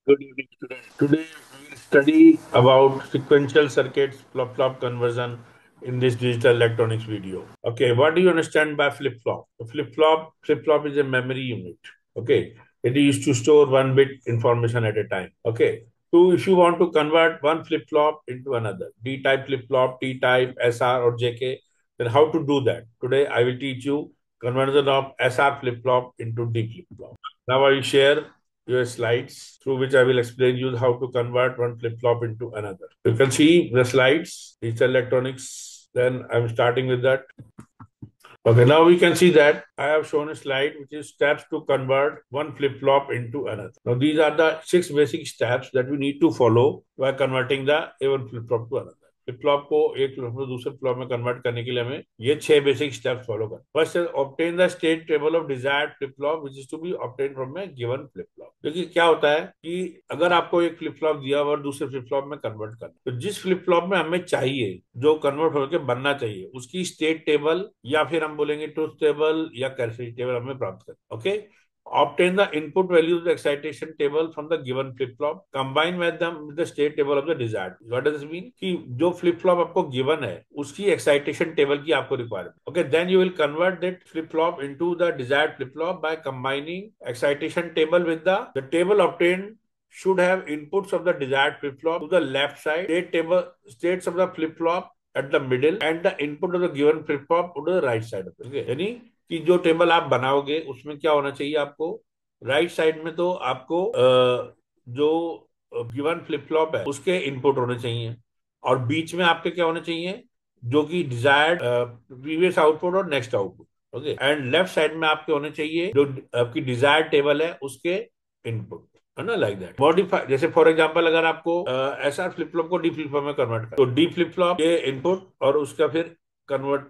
Good evening, students. Today we will study about sequential circuits flip-flop conversion in this digital electronics video. Okay, what do you understand by flip-flop? Flip-flop is a memory unit. Okay, it is used to store one bit information at a time. Okay, so if you want to convert one flip-flop into another, D-type flip-flop, T-type, SR or JK, then how to do that? Today I will teach you conversion of SR flip-flop into D flip-flop. Now I will share your slides through which I will explain you how to convert one flip-flop into another. You can see the slides, digital electronics. Then I'm starting with that. Okay, now we can see that I have shown a slide which is steps to convert one flip-flop into another. Now these are the 6 basic steps that we need to follow while converting the A1 flip-flop to another. Flip flop को एक flip flop दूसरे flop में convert करने के लिए हमें ये 6 basic steps follow करना। First obtain the state table of desired flip flop which is to be obtain from a given flip flop. क्योंकि क्या होता है कि अगर आपको एक फ्लिप फ्लॉप दिया हुआ और दूसरे फ्लिप फ्लॉप में कन्वर्ट करना, तो जिस फ्लिप फ्लॉप में हमें चाहिए जो कन्वर्ट होकर बनना चाहिए उसकी स्टेट टेबल या फिर हम बोलेंगे ट्रूथ टेबल या कैरेक्टरिस्टिक टेबल हमें प्राप्त करना। Okay, obtain the input values of the excitation table from the given flip flop, combine with them with the state table of the desired. What does this mean? कि जो flip flop आपको given है उसकी excitation table की आपको requirement. Okay, then you will convert that flip flop into the desired flip flop by combining excitation table with the table obtained should have inputs of the desired flip flop to the left side, states of the flip flop at the middle, and the input of the given flip flop to the right side of it. Okay, यानी कि जो table आप बनाओगे उसमें क्या होना चाहिए आपको, राइट साइड में तो आपको जो गिवन फ्लिप फ्लॉप है उसके इनपुट होने चाहिए और बीच में आपके क्या होने चाहिए जो कि डिजायर्ड प्रीवियस आउटपुट और next output. Okay, and left side में आपके होने चाहिए जो आपकी डिजायर्ड टेबल है उसके इनपुट, है ना, लाइक दैट। मॉडिफाई, जैसे फॉर एग्जांपल अगर आपको एसआर फ्लिप फ्लॉप को डी फ्लिप फ्लॉप में कन्वर्ट कर, तो डी फ्लिप फ्लॉप के इनपुट और उसका फिर convert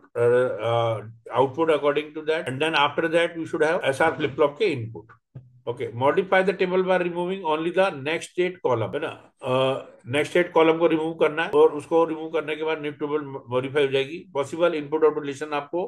output according to that, and then after that we should have SR flip flop के input. Okay, modify the table by removing only the next state column, है ना। Next state column को remove करना है और उसको remove करने के बाद न्यू टेबल मॉडिफाई हो जाएगी। पॉसिबल इनपुट आउटपुट रिलेशन आपको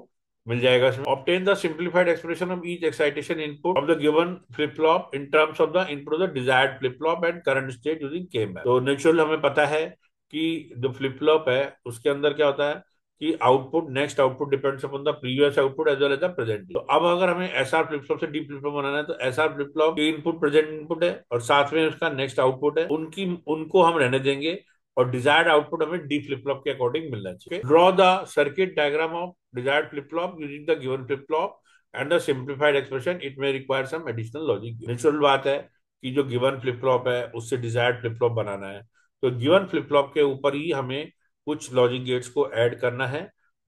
मिल जाएगा इसमें। Obtain the simplified expression of each excitation input of the given flip flop in terms of the input of the desired flip flop and current state using के map. तो natural हमें पता है कि जो फ्लिप फ्लॉप है उसके अंदर क्या होता है कि output next output depends upon the previous output as well as the present. तो अब अगर हमें एसआर फ्लिप फ्लॉप से डी फ्लिप फ्लॉप बनाना है तो एसआर फ्लिप फ्लॉप के इनपुट प्रेजेंट इनपुट है और साथ में उसका नेक्स्ट आउटपुट है, उनको हम रहने देंगे और डिजायर्ड आउटपुट हमें डी फ्लिप फ्लॉप के अकॉर्डिंग मिलना चाहिए। Draw the circuit diagram of desired flip flop using the given flip flop and the simplified expression, it may require some additional logic. Natural बात है कि जो गिवन फ्लिप फ्लॉप है उससे desired flip flop बनाना है तो गिवन फ्लिप फ्लॉप के ऊपर ही हमें कुछ लॉजिक गेट्स को ऐड करना है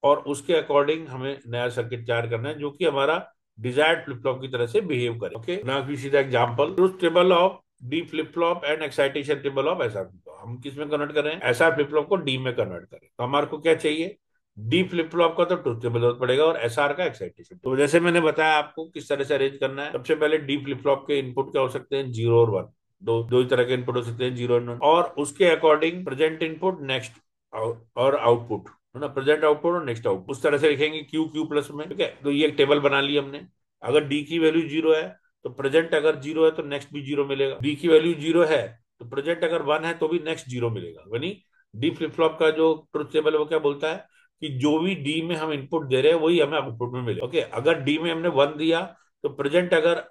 और उसके अकॉर्डिंग हमें नया सर्किट तैयार करना है जो कि हमारा डिजायर्ड फ्लिप फ्लॉप की तरह से बिहेव करे। Okay, now we see the example, truth table of D flip flop and excitation table of SR flip flop. हम किस में कन्वर्ट कर रहे हैं, एसआर फ्लिप फ्लॉप को डी में कन्वर्ट करें। तो हमारे को क्या चाहिए, डी फ्लिप फ्लॉप का तो ट्रूथ टेबल जरूरत पड़ेगा और एसआर का एक्साइटेशन। तो जैसे मैंने बताया आपको किस तरह से अरेंज करना है। सबसे पहले डी फ्लिप फ्लॉप के इनपुट क्या हो सकते हैं, 0 और 1, दो ही तरह के इनपुट हो सकते हैं, 0 और 1, और उसके अकॉर्डिंग प्रेजेंट इनपुट नेक्स्ट और आउटपुट, है ना, प्रेजेंट आउटपुट और नेक्स्ट आउटपुट उस तरह से लिखेंगे क्यू क्यू प्लस में। ठीक है, तो ये एक टेबल बना ली हमने। अगर डी की वैल्यू 0 है तो प्रेजेंट अगर 0 है तो नेक्स्ट भी 0 मिलेगा। डी की वैल्यू 0 है तो प्रेजेंट अगर 1 है तो भी नेक्स्ट 0 मिलेगा। यानी डी फ्लिप फ्लॉप का जो ट्रुथ टेबल है वो क्या बोलता है कि जो भी डी में हम इनपुट दे रहे हैं वही हमें आउटपुट में मिले। ओके, अगर डी में हमने 1 दिया तो प्रेजेंट अगर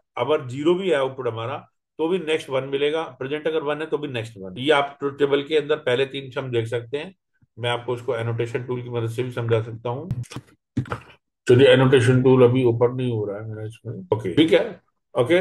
0 भी है आउटपुट हमारा तो भी नेक्स्ट 1 मिलेगा, प्रेजेंट अगर 1 है तो भी नेक्स्ट 1। ये आप ट्रुथ टेबल के अंदर पहले 3 हम देख सकते हैं। मैं आपको इसको एनोटेशन टूल की मदद से भी समझा सकता हूँ। चलिए, एनोटेशन टूल अभी ओपन नहीं हो रहा है मेरा इसमें। ओके, ठीक है। Okay,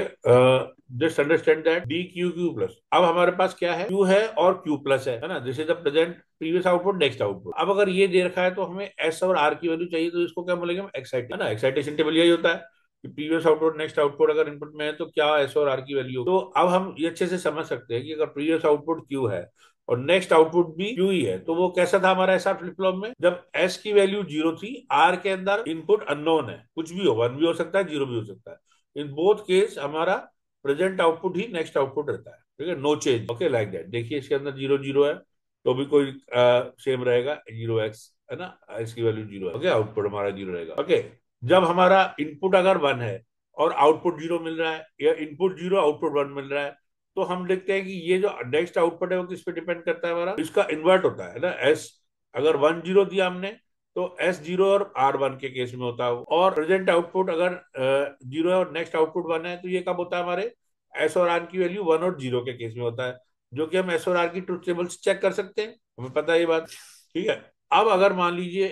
just understand that D Q Q plus. अब हमारे पास क्या है, क्यू है और क्यू प्लस है ना। This is the present previous output next output. अब अगर ये दे रखा है तो हमें एस और आर की वैल्यू चाहिए, तो इसको क्या बोलेंगे, एक्साइट, है ना। एक्साइटेशन टेबल यही होता है कि प्रीवियस आउटपुट नेक्स्ट आउटपुट अगर इनपुट में है तो क्या एस और आर की वैल्यू। तो अब हम ये अच्छे से समझ सकते हैं कि अगर प्रीवियस आउटपुट क्यू है और नेक्स्ट आउटपुट भी क्यू ही है तो वो कैसा था हमारा एसआर फ्लिप फ्लॉप में, जब एस की वैल्यू 0 थी, आर के अंदर इनपुट अननोन है, कुछ भी हो, 1 भी हो सकता है, 0 भी हो सकता है। इन बोथ केस हमारा प्रेजेंट आउटपुट ही नेक्स्ट आउटपुट रहता है। ठीक है, no change. Okay, like that. देखिए इसके अंदर 0 0 है तो भी कोई सेम रहेगा, 0x, है ना, एस की वैल्यू 0 है। ओके, आउटपुट हमारा 0 रहेगा। ओके, जब हमारा इनपुट अगर 1 है और आउटपुट 0 मिल रहा है या इनपुट 0 आउटपुट 1 मिल रहा है तो हम देखते हैं कि ये जो नेक्स्ट आउटपुट है वो किस पे डिपेंड करता है, हमारा इसका इन्वर्ट होता है ना। एस अगर 1 0 दिया हमने तो S0 और R1 के केस में होता है, और प्रेजेंट आउटपुट अगर 0 है और नेक्स्ट आउटपुट 1 है, तो ये कब होता है, हमारे एस और आर की वैल्यू 1 और 0 के केस में होता है, जो कि हम एस और आर की ट्रुथ टेबल से चेक कर सकते हैं, हमें पता है ये बात। ठीक है। अब अगर मान लीजिए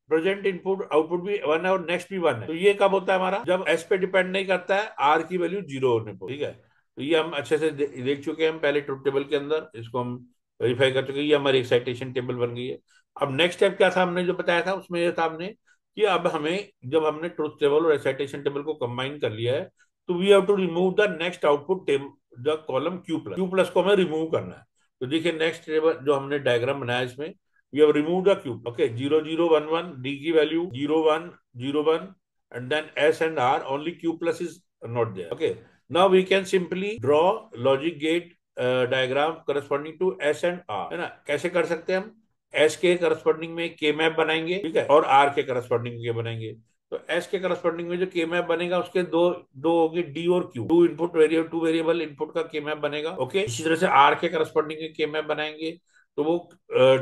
प्रेजेंट इनपुट आउटपुट भी 1 है और नेक्स्ट भी 1 है, तो ये कब होता है हमारा, जब एस पे डिपेंड नहीं करता है आर की वैल्यू 0 होने पर। ठीक है। तो ये हम अच्छे से देख चुके हैं हम पहले ट्रुथ टेबल के अंदर, इसको हम वेरीफाई कर चुके हैं, ये हमारी एक्साइटेशन टेबल बन गई है। अब नेक्स्ट स्टेप क्या था, हमने जो बताया था उसमें ये था हमने कि अब हमें, जब हमने ट्रुथ टेबल और एक्साइटेशन टेबल को कंबाइन कर लिया है, तो we have to remove the next output table the column Q plus को हमें रिमूव करना है। तो देखिए नेक्स्ट टेबल जो हमने डायग्राम बनाया इसमें, we have remove the Q. Okay, 0 0 1 1 D की value 0 1 0 1, and then S and R, only Q plus is not there. Okay. Now we can simply draw logic gate diagram corresponding to S and R, है ना। कैसे कर सकते हैं हम, S के corresponding में के मैप बनाएंगे, ठीक है, और R के करस्पॉन्डिंग के बनाएंगे। तो S के करस्पॉन्डिंग में जो के मैप बनेगा उसके दो दो होगी D और Q, टू वेरिएबल इनपुट का के मैप बनेगा। ओके। इसी तरह से R के करस्पॉन्डिंग में के मैप बनाएंगे, तो वो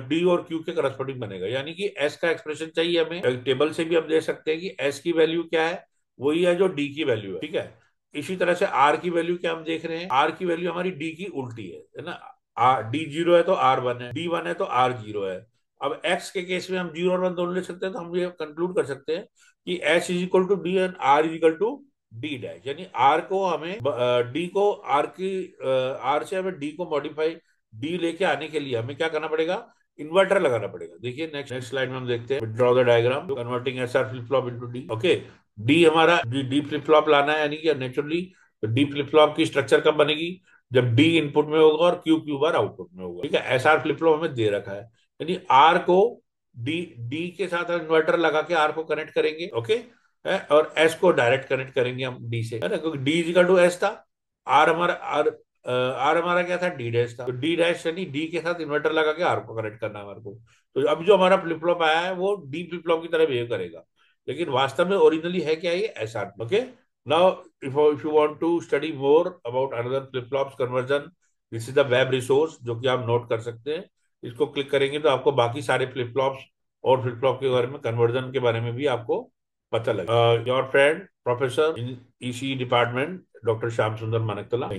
डी और क्यू के करस्पॉन्डिंग बनेगा, यानी कि एस का एक्सप्रेशन चाहिए हमें। टेबल से भी हम दे सकते हैं कि एस की वैल्यू क्या है, वही है जो डी की वैल्यू है। ठीक है। इसी तरह से आर की वैल्यू क्या हम देख रहे हैं, आर की वैल्यू हमारी डी की उल्टी है ना। डी 0 है तो आर 1 है, डी 1 है तो आर 0 है। अब एक्स के केस में हम 0 और 1 दोनों ले सकते हैं, तो हम ये कंक्लूड कर सकते हैं कि S is equal to D and R is equal to D dash, यानी आर को हमें डी को आर की आर से हमें डी को मॉडिफाई, डी लेके आने के लिए हमें क्या करना पड़ेगा, इन्वर्टर लगाना पड़ेगा। देखिए नेक्स्ट नेक्स्ट स्लाइड में हम देखते हैं, draw the diagram converting S R flip flop into D. Okay. D हमारा डी फ्लिप फ्लॉप लाना है, यानी कि नेचुरली डी फ्लिप फ्लॉप की स्ट्रक्चर कब बनेगी, जब डी इनपुट में होगा और क्यू बार आउटपुट में होगा। ठीक है। एस आर फ्लिप फ्लॉप हमें दे रखा है, यानी आर को डी डी के साथ इन्वर्टर लगा के आर को कनेक्ट करेंगे। ओके। और एस को डायरेक्ट कनेक्ट करेंगे हम डी से, है ना, क्योंकि डी इजिकल टू एस था, आर हमारा आर हमारा क्या था, डी डैश था, तो डी डैश यानी डी के साथ इन्वर्टर लगा के आर को कनेक्ट करना है हमारे को। तो अब जो हमारा फ्लिप फ्लॉप आया है वो डी फ्लिप फ्लॉप की तरह बिहेव करेगा, लेकिन वास्तव में ओरिजिनली है क्या, ये S R. Okay. Now if you want to study more about another flip flops conversion, this is the web resource जो कि आप नोट कर सकते हैं। इसको क्लिक करेंगे तो आपको बाकी सारे फ्लिप फ्लॉप्स और फ्लिप फ्लॉप के बारे में, कन्वर्जन के बारे में भी आपको पता लगे। Your friend professor in EC department doctor Shyam सुंदर मनकतला।